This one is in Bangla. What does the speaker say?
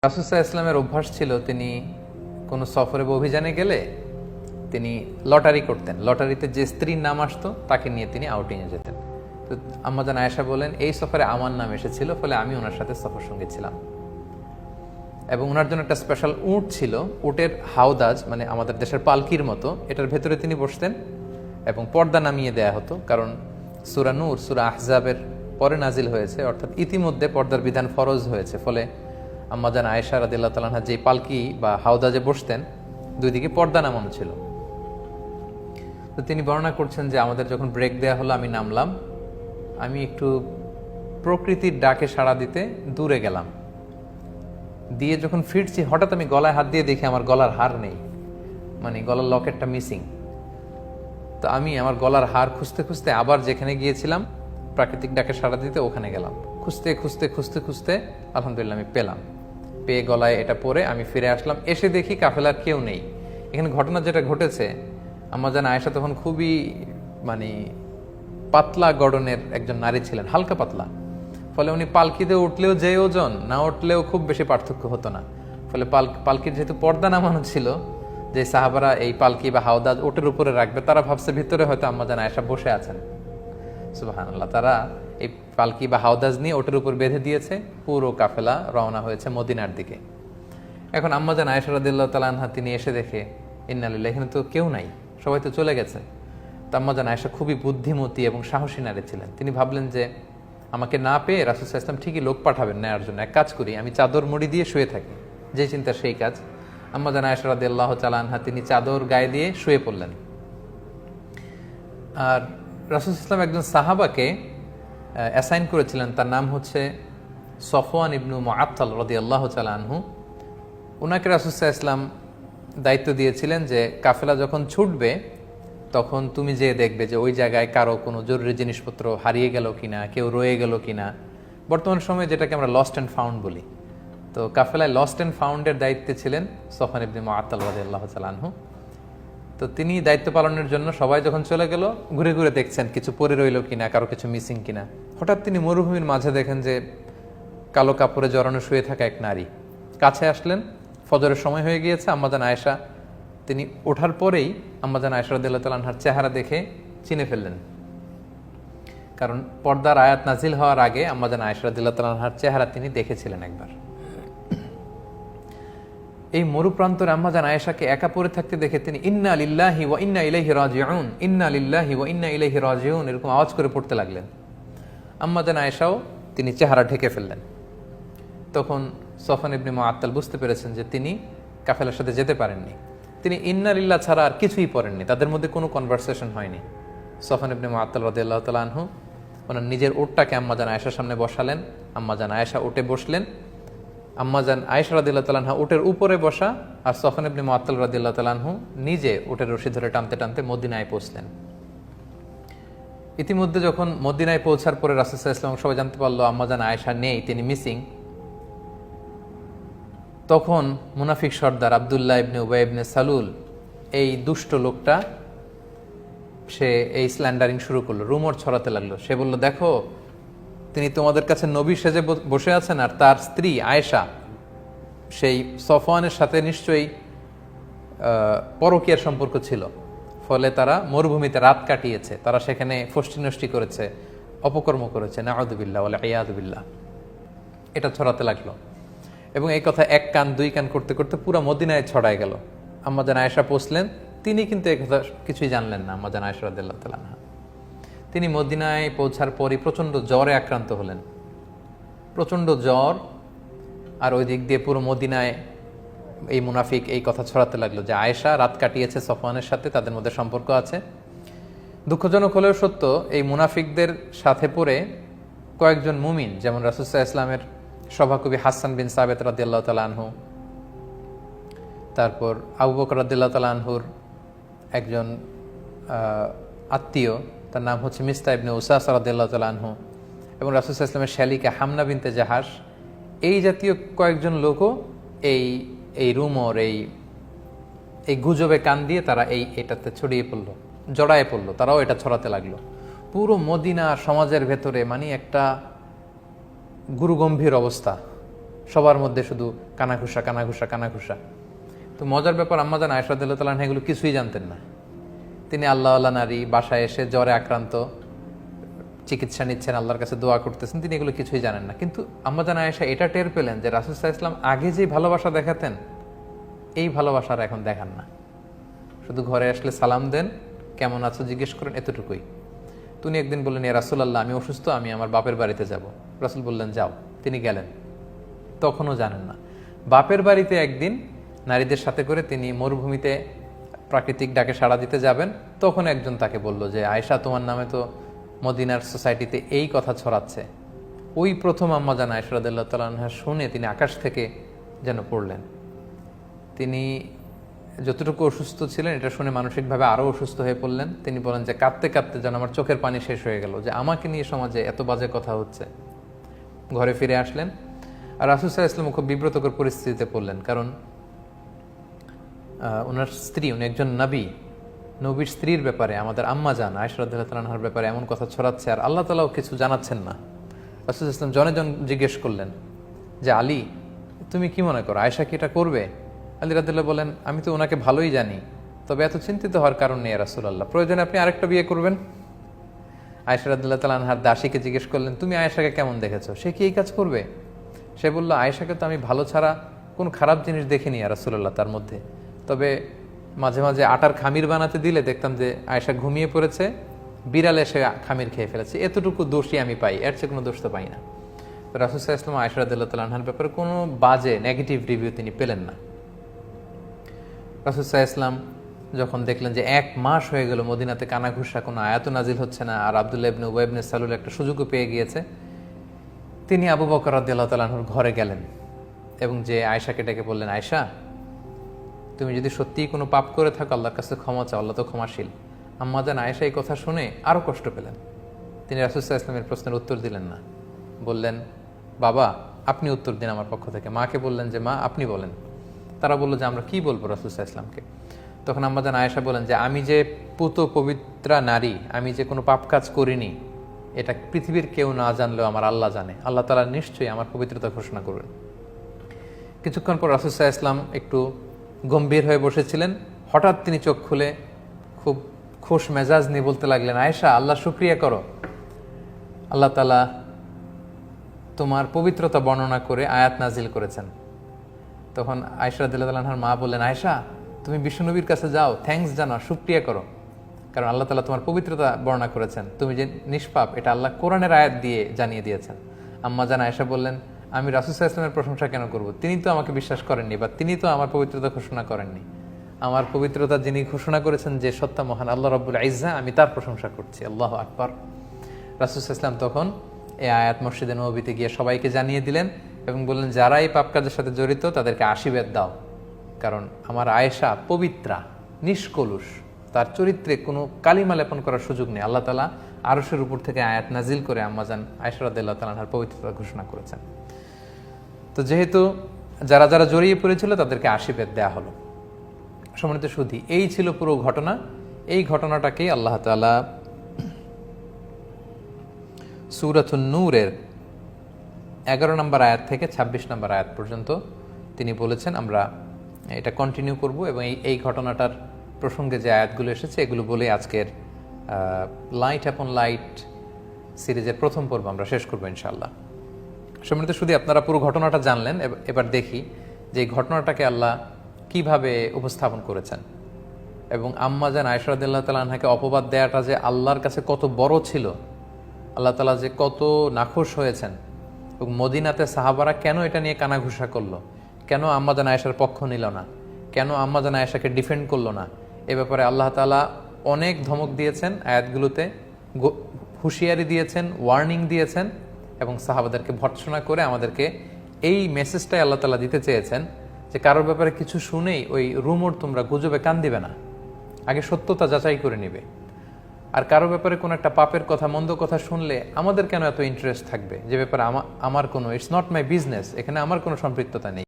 রাসূল সাল্লাল্লাহু আলাইহি ওয়াসাল্লামের অভ্যাস ছিল তিনি কোনো সফরে বা অভিযানে গেলে তিনি লটারি করতেন। লটারিতে যে স্ত্রীর নাম আসতো তাকে নিয়ে তিনি আউটিংয়ে যেতেন। তো আম্মাজান আয়েশা বলেন, এই সফরে আমার নাম এসেছিল, ফলে আমি ওনার সাথে সফর সঙ্গী ছিলাম। এবং ওনার জন্য একটা স্পেশাল উট ছিল, উটের হাওদাজ, মানে আমাদের দেশের পালকির মতো, এটার ভেতরে তিনি বসতেন এবং পর্দা নামিয়ে দেয়া হতো, কারণ সূরা নূর, সূরা আহজাবের পরে নাজিল হয়েছে, অর্থাৎ ইতিমধ্যে পর্দার বিধান ফরজ হয়েছে। ফলে আম্মাজান আয়েশা রাদিয়াল্লাহু তাআলা আনহা যে পালকি বা হাওদাজে বসতেন, দুই দিকে পর্দা নামানো ছিল। তো তিনি বর্ণনা করছেন যে আমাদের যখন ব্রেক দেয়া হলো, আমি নামলাম, আমি একটু প্রকৃতির ডাকে সাড়া দিতে দূরে গেলাম, দিয়ে যখন ফিরছি হঠাৎ আমি গলায় হাত দিয়ে দেখি আমার গলার হার নেই, মানে গলার লকেটটা মিসিং। তো আমি আমার গলার হার খুঁজতে খুঁজতে আবার যেখানে গিয়েছিলাম প্রাকৃতিক ডাকে সাড়া দিতে, ওখানে গেলাম। খুঁজতে খুঁজতে খুঁজতে খুঁজতে আলহামদুলিল্লাহ আমি পেলাম, পেয়ে গলায় এটা পরে আমি ফিরে আসলাম। এসে দেখি কাফেলার কেউ নেই। এখানে ঘটনা যেটা ঘটেছে, আম্মাজান আয়েশা তখন খুবই মানে পাতলা গড়নের একজন নারী ছিলেন, হালকা পাতলা। ফলে উনি পালকিতে উঠলেও যে ওজন, না উঠলেও খুব বেশি পার্থক্য হতো না। ফলে পালকির যেহেতু পর্দা নামানো ছিল, যে সাহাবারা এই পালকি বা হাওদাজ ওটের উপরে রাখবে, তারা ভাবছে ভিতরে হয়তো আম্মাজান আয়েশা বসে আছেন। সুবহানাল্লাহ। তারা এই পালকি বা হাওদাজ নিয়ে ওটের উপর বেঁধে দিয়েছে, পুরো কাফেলা রওনা হয়েছে মদিনার দিকে। এখন আম্মাজান আয়েশা রাদিয়াল্লাহু তাআলা আনহা তিনি এসে দেখে, ইন্না লিল্লাহি, এখানে তো কেউ নাই, সবাই তো চলে গেছে। তো আম্মাজান আয়েশা খুবই বুদ্ধিমতী এবং সাহসী নারী ছিলেন। তিনি ভাবলেন যে আমাকে না পেয়ে রাসূল সাল্লাল্লাহু আলাইহি ওয়াসাল্লাম ঠিকই লোক পাঠাবেন নেয়ার জন্য, এক কাজ করি, আমি চাদর মুড়ি দিয়ে শুয়ে থাকি। যে চিন্তা সেই কাজ। আম্মাজান আয়েশা রাদিয়াল্লাহু তাআলা আনহা তিনি চাদর গায়ে দিয়ে শুয়ে পড়লেন। আর রাসূল সাল্লাল্লাহু আলাইহি ওয়াসাল্লাম একজন সাহাবাকে অ্যাসাইন করেছিলেন, তার নাম হচ্ছে সফওয়ান ইবনু মুআত্তাল রাদিয়াল্লাহু তাআলা আনহু। ওনাকে রাসূল সাল্লাল্লাহু আলাইহি ওয়াসাল্লাম দায়িত্ব দিয়েছিলেন যে কাফেলা যখন ছুটবে তখন তুমি যে দেখবে যে ওই জায়গায় কারো কোনো জরুরি জিনিসপত্র হারিয়ে গেল কিনা, কেউ রয়ে গেল কিনা, বর্তমান সময়ে যেটাকে আমরা লস্ট অ্যান্ড ফাউন্ড বলি। তো কাফেলায় লস্ট অ্যান্ড ফাউন্ডের দায়িত্বে ছিলেন সফওয়ান ইবনে মুআত্তাল রাদিয়াল্লাহু তাআলা আনহু। তো তিনি দায়িত্ব পালনের জন্য সবাই যখন চলে গেল, ঘুরে ঘুরে দেখছেন কিছু পড়ে রইল কিনা, কারো কিছু মিসিং কিনা। হঠাৎ তিনি মরুভূমির মাঝে দেখেন যে কালো কাপড়ে জড়ানো শুয়ে থাকা এক নারী। কাছে আসলেন, ফজরের সময় হয়ে গিয়েছে। আম্মাজান আয়েশা তিনি ওঠার পরেই আম্মাজান আয়েশা রাদিয়াল্লাহু তাআলা আনহার চেহারা দেখে চিনে ফেললেন, কারণ পর্দার আয়াত নাজিল হওয়ার আগে আম্মাজান আয়েশা রাদিয়াল্লাহু তাআলা আনহার চেহারা তিনি দেখেছিলেন একবার। এই মরুপ্রান্তরে আম্মাজান আয়েশাকে একা পড়ে থাকতে দেখে তিনি ইন্না লিল্লাহি ওয়া ইন্না ইলাইহি রাজিউন, ইন্না লিল্লাহি ওয়া ইন্না ইলাইহি রাজিউন এরকম আওয়াজ করে পড়তে লাগলেন। আম্মাজান আয়েশাও তিনি চেহারা ঢেকে ফেললেন। তখন সফওয়ান ইবনে মুআত্তাল বুঝতে পেরেছেন যে তিনি কাফেলার সাথে যেতে পারেননি। তিনি ইন্না লিল্লাহ ছাড়া আর কিছুই পড়েননি, তাদের মধ্যে কোনো কনভারসেশন হয়নি। সফওয়ান ইবনে মুআত্তাল রাদিয়াল্লাহু তাআলা আনহু ওনার নিজের উটটাকে আম্মাজান আয়েশার সামনে বসালেন। আম্মাজান আয়েশা উটে বসলেন। আম্মাজান আয়েশা রাদিয়াল্লাহু তাআলা আনহা উটের উপরে বসা, আর সফওয়ান ইবনে মুআত্তাল রাদিয়াল্লাহু তাআলা আনহু নিজে উটের রশি ধরে টানতে টানতে মদিনায় পৌঁছলেন। ইতিমধ্যে যখন মদিনায় পৌঁছার পরে রাসূল সাল্লাল্লাহু আলাইহি ওয়াসাল্লাম সবাই জানতে পারলো আম্মাজান আয়েশা নেই, তিনি মিসিং। তখন মুনাফিক সর্দার আব্দুল্লাহ ইবনে উবাই ইবনে সালুল, এই দুষ্ট লোকটা, সে এই স্ল্যান্ডারিং শুরু করলো, রুমর ছড়াতে লাগলো। সে বলল, দেখো তিনি তোমাদের কাছে নবী সেজে বসে আছেন, আর তার স্ত্রী আয়েশা সেই সফওয়ানের সাথে নিশ্চয়ই পরকীয়ার সম্পর্ক ছিল, ফলে তারা মরুভূমিতে রাত কাটিয়েছে, তারা সেখানে ফষ্টি নষ্টি করেছে, অপকর্ম করেছে, নাউযুবিল্লাহ ওয়াল ইয়াযু বিল্লাহ। এটা ছড়াতে লাগলো এবং এই কথা এক কান দুই কান করতে করতে পুরো মদিনায় ছড়ায় গেল। আম্মাজান আয়েশা পৌঁছলেন, তিনি কিন্তু এই কথা কিছুই জানলেন না। আম্মাজান আয়েশা রাদিয়াল্লাহু তাআলা আনহা তিনি মদিনায় পৌঁছার পরই প্রচণ্ড জ্বরে আক্রান্ত হলেন, প্রচণ্ড জ্বর। আর ওই দিক দিয়ে পুরো মদিনায় এই মুনাফিক এই কথা ছড়াতে লাগলো যে আয়েশা রাত কাটিয়েছে সফওয়ানের সাথে, তাদের মধ্যে সম্পর্ক আছে। দুঃখজনক হলেও সত্য, এই মুনাফিকদের সাথে পড়ে কয়েকজন মুমিন, যেমন রাসূল সাল্লাল্লাহু আলাইহি ওয়াসাল্লামের সভাকবি হাসান বিন সাবিত রাদিয়াল্লাহু তাআলা আনহু, তারপর আবু বকর রাদিয়াল্লাহু তাআলা আনহুর একজন আত্মীয়, তার নাম হচ্ছে মিস্তা ইবনে উসাসা রাদিয়াল্লাহু তাআলা আনহু, এবং রাসূল সাল্লাল্লাহু আলাইহি ওয়াসাল্লামের শালিকা হামনা বিনতে জাহাশ, এই জাতীয় কয়েকজন লোকও এই রুমর, এই গুজবে কান দিয়ে তারা এটাতে ছড়িয়ে পড়লো, জড়ায় পড়লো, তারাও এটা ছড়াতে লাগলো। পুরো মদিনা সমাজের ভেতরে মানে একটা গুরুগম্ভীর অবস্থা। সবার মধ্যে শুধু কানাঘুষা কানাঘুষা কানাঘুষা। তো মজার ব্যাপার, আম্মাজান আয়েশা রাদিয়াল্লাহু তাআলা এগুলো কিছুই জানতেন না। তিনি আল্লাহওয়ালা নারী, বাসায় এসে জ্বরে আক্রান্ত, চিকিৎসা নিচ্ছেন, আল্লাহর কাছে দোয়া করতেছেন, তিনি এগুলো কিছুই জানেন না। কিন্তু আম্মাজান আয়েশা এটা টের পেলেন যে রাসূল সাল্লাল্লাহু আলাইহি ওয়াসাল্লাম আগে যে ভালোবাসা দেখাতেন, এই ভালোবাসার এখন দেখান না। শুধু ঘরে আসলে সালাম দেন, কেমন আছো জিজ্ঞেস করেন, এতটুকুই। তিনি একদিন বললেন, ইয়া রাসূলুল্লাহ, আমি অসুস্থ, আমি আমার বাপের বাড়িতে যাব। রাসূল বললেন, যাও। তিনি গেলেন, তখনও জানেন না। বাপের বাড়িতে একদিন নারীদের সাথে করে তিনি মরুভূমিতে প্রাকৃতিক ডাকে সাড়া দিতে যাবেন, তখন একজন তাকে বলল যে আয়েশা, তোমার নামে তো মদিনার সোসাইটিতে এই কথা ছড়াচ্ছে। ওই প্রথম আম্মাজান আয়েশা রাদিয়াল্লাহু তাআলা আনহা শুনে তিনি আকাশ থেকে যেন পড়লেন। তিনি যতটুকু অসুস্থ ছিলেন এটা শুনে মানসিকভাবে আরও অসুস্থ হয়ে পড়লেন। তিনি বলেন যে কাঁদতে কাঁদতে যেন আমার চোখের পানি শেষ হয়ে গেল, যে আমাকে নিয়ে সমাজে এত বাজে কথা হচ্ছে। ঘরে ফিরে আসলেন, আর রাসূল সাল্লাল্লাহু আলাইহি ওয়াসাল্লাম খুব বিব্রতকর পরিস্থিতিতে পড়লেন, কারণ ওনার স্ত্রী, উনি একজন নবী, নবীর স্ত্রীর ব্যাপারে, আমাদের আম্মাজান আয়েশা রাদিয়াল্লাহু তাআলা আনহার ব্যাপারে এমন কথা ছড়াচ্ছে, আর আল্লাহ তাআলাও কিছু জানাচ্ছেন না। রাসূল সাল্লাল্লাহু আলাইহি ওয়াসাল্লাম জনে জন জিজ্ঞেস করলেন যে আলী, তুমি কি মনে করো, আয়েশা কি এটা করবে? আলী রাদিয়াল্লাহু বলেন, আমি তো ওনাকে ভালোই জানি, তবে এত চিন্তিত হওয়ার কারণ নেই রাসূলুল্লাহ, প্রয়োজনে আপনি আরেকটা বিয়ে করবেন। আয়েশা রাদিয়াল্লাহু তাআলা আনহার দাসীকে জিজ্ঞেস করলেন, তুমি আয়েশাকে কেমন দেখেছো, সে কি এই কাজ করবে? সে বলল, আয়েশাকে তো আমি ভালো ছাড়া কোনো খারাপ জিনিস দেখিনি রাসূলুল্লাহ তার মধ্যে, তবে মাঝে মাঝে আটার খামির বানাতে দিলে দেখতাম যে আয়েশা ঘুমিয়ে পড়েছে, বিড়ালে সে খামির খেয়ে ফেলেছে, এতটুকু দোষই আমি পাই, এর চেয়ে কোনো দোষ তো পাই না। তো রাসূল সাল্লাল্লাহু আলাইহি ওয়াসাল্লাম আয়েশা রাদিয়াল্লাহু তাআলা আনহার ব্যাপারে কোনো বাজে নেগেটিভ রিভিউ তিনি পেলেন না। রাসূল সাল্লাল্লাহু আলাইহি ওয়াসাল্লাম যখন দেখলেন যে 1 মাস হয়ে গেল মদিনাতে কানাঘুষা, কোনো আয়াত নাজিল হচ্ছে না, আর আব্দুল্লাহ ইবনে উবাই ইবনে সালুল একটা সুযোগও পেয়ে গিয়েছে, তিনি আবু বকর রাদিয়াল্লাহু তাআলা আনহুর ঘরে গেলেন এবং যে আয়েশাকে ডেকে বললেন, আয়েশা, তুমি যদি সত্যিই কোনো পাপ করে থাকো আল্লাহর কাছে ক্ষমা চাও, আল্লাহ তো ক্ষমাশীল। আম্মাজান আয়েশা এই কথা শুনে আরও কষ্ট পেলেন। তিনি রাসূল সাল্লাল্লাহু আলাইহি ওয়াসাল্লামের প্রশ্নের উত্তর দিলেন না, বললেন, বাবা আপনি উত্তর দিন আমার পক্ষ থেকে। মাকে বললেন যে মা আপনি বলেন। তারা বলল যে আমরা কি বলবো রাসূল সাল্লাল্লাহু আলাইহি ওয়াসাল্লামকে। তখন আম্মাজান আয়েশা বলেন যে আমি যে পুত পবিত্রা নারী, আমি যে কোনো পাপ কাজ করিনি, এটা পৃথিবীর কেউ না জানলেও আমার আল্লাহ জানে, আল্লাহ তাআলা নিশ্চয়ই আমার পবিত্রতা ঘোষণা করবেন। কিছুক্ষণ পর রাসূল সাল্লাল্লাহু আলাইহি ওয়াসাল্লাম একটু গম্ভীর হয়ে বসেছিলেন, হঠাৎ তিনি চোখ খুলে খুব খুশ মেজাজ নিয়ে বলতে লাগলেন, আয়েশা আল্লাহ শুকরিয়া করো, আল্লাহ তাআলা তোমার পবিত্রতা বর্ণনা করে আয়াত নাজিল করেছেন। তখন আয়েশা রাদিয়াল্লাহু তাআলা আনহার মা বললেন, আয়েশা তুমি বিশ্বনবীর কাছে যাও, থ্যাঙ্কস জানাও, শুকরিয়া করো, কারণ আল্লাহ তাআলা তোমার পবিত্রতা বর্ণনা করেছেন, তুমি যে নিষ্পাপ এটা আল্লাহ কোরআনের আয়াত দিয়ে জানিয়ে দিয়েছেন। আম্মাজান আয়েশা বললেন, আমি রাসূল সাল্লাল্লাহু আলাইহি ওয়াসাল্লামের প্রশংসা কেন করব, তিনি তো আমাকে বিশ্বাস করেননি, বা তিনি তো আমার পবিত্রতা ঘোষণা করেননি। আমার পবিত্রতা যিনি ঘোষণা করেছেন যে সত্তা মহান আল্লাহ রাব্বুল ইজ্জা, আমি তার প্রশংসা করছি, আল্লাহু আকবার। রাসূল সাল্লাল্লাহু আলাইহি ওয়াসাল্লাম তখন এই আয়াত মসজিদে নববীতে গিয়ে সবাইকে জানিয়ে দিলেন এবং বললেন, যারা এই পাপ কাজের সাথে জড়িত তাদেরকে আশীর্বাদ দাও, কারণ আমার আয়েশা পবিত্রা, নিষ্কলুষ, তার চরিত্রে কোনো কালিমা লেপন করার সুযোগ নেই। আল্লাহ তাআলা আরশের উপর থেকে আয়াত নাজিল করে আম্মাজান আয়েশা রাদিয়াল্লাহু তাআলা আনহার পবিত্রতা ঘোষণা করেছেন। তো যেহেতু যারা যারা জড়িয়ে পড়েছিল তাদেরকে আশীর্বাদ দেয়া হলো। সম্মানিত সুধী, এই ছিল পুরো ঘটনা। এই ঘটনাটাকে আল্লাহ তাআলা সূরাতুন নূরের 11 নম্বর আয়াত থেকে 26 নম্বর আয়াত পর্যন্ত তিনি বলেছেন। আমরা এটা কন্টিনিউ করব এবং এই ঘটনাটার প্রসঙ্গে যে আয়াতগুলো এসেছে এগুলো বলে আজকের লাইট আপন লাইট সিরিজের প্রথম পর্ব আমরা শেষ করবো ইনশাআল্লাহ। সম্মানিত শুধু আপনারা পুরো ঘটনাটা জানলেন, এবার দেখি যে এই ঘটনাটাকে আল্লাহ কিভাবে উপস্থাপন করেছেন এবং আম্মাজান আয়েশা রাদিয়াল্লাহু তাআলা আনহাকে অপবাদ দেওয়াটা যে আল্লাহর কাছে কত বড় ছিল, আল্লাহ তাআলা যে কত নাখোশ হয়েছেন এবং মদিনাতে সাহাবারা কেন এটা নিয়ে কানাঘুষা করলো, কেন আম্মাজান আয়েশার পক্ষ নিল না, কেন আম্মাজান আয়েশাকে ডিফেন্ড করলো না, এ ব্যাপারে আল্লাহ তাআলা অনেক ধমক দিয়েছেন, আয়াতগুলোতে হুঁশিয়ারি দিয়েছেন, ওয়ার্নিং দিয়েছেন এবং সাহাবাদেরকে ভর্ৎসনা করে আমাদেরকে এই মেসেজটাই আল্লাহ তাআলা দিতে চেয়েছেন যে কারোর ব্যাপারে কিছু শুনেই ওই রুমর তোমরা গুজবে কান দিবে না, আগে সত্যতা যাচাই করে নিবে। আর কারো ব্যাপারে কোনো একটা পাপের কথা, মন্দ কথা শুনলে আমাদের কেন এত ইন্টারেস্ট থাকবে, যে ব্যাপারে আমার কোনো, ইটস নট মাই বিজনেস, এখানে আমার কোনো সম্পৃক্ততা নেই।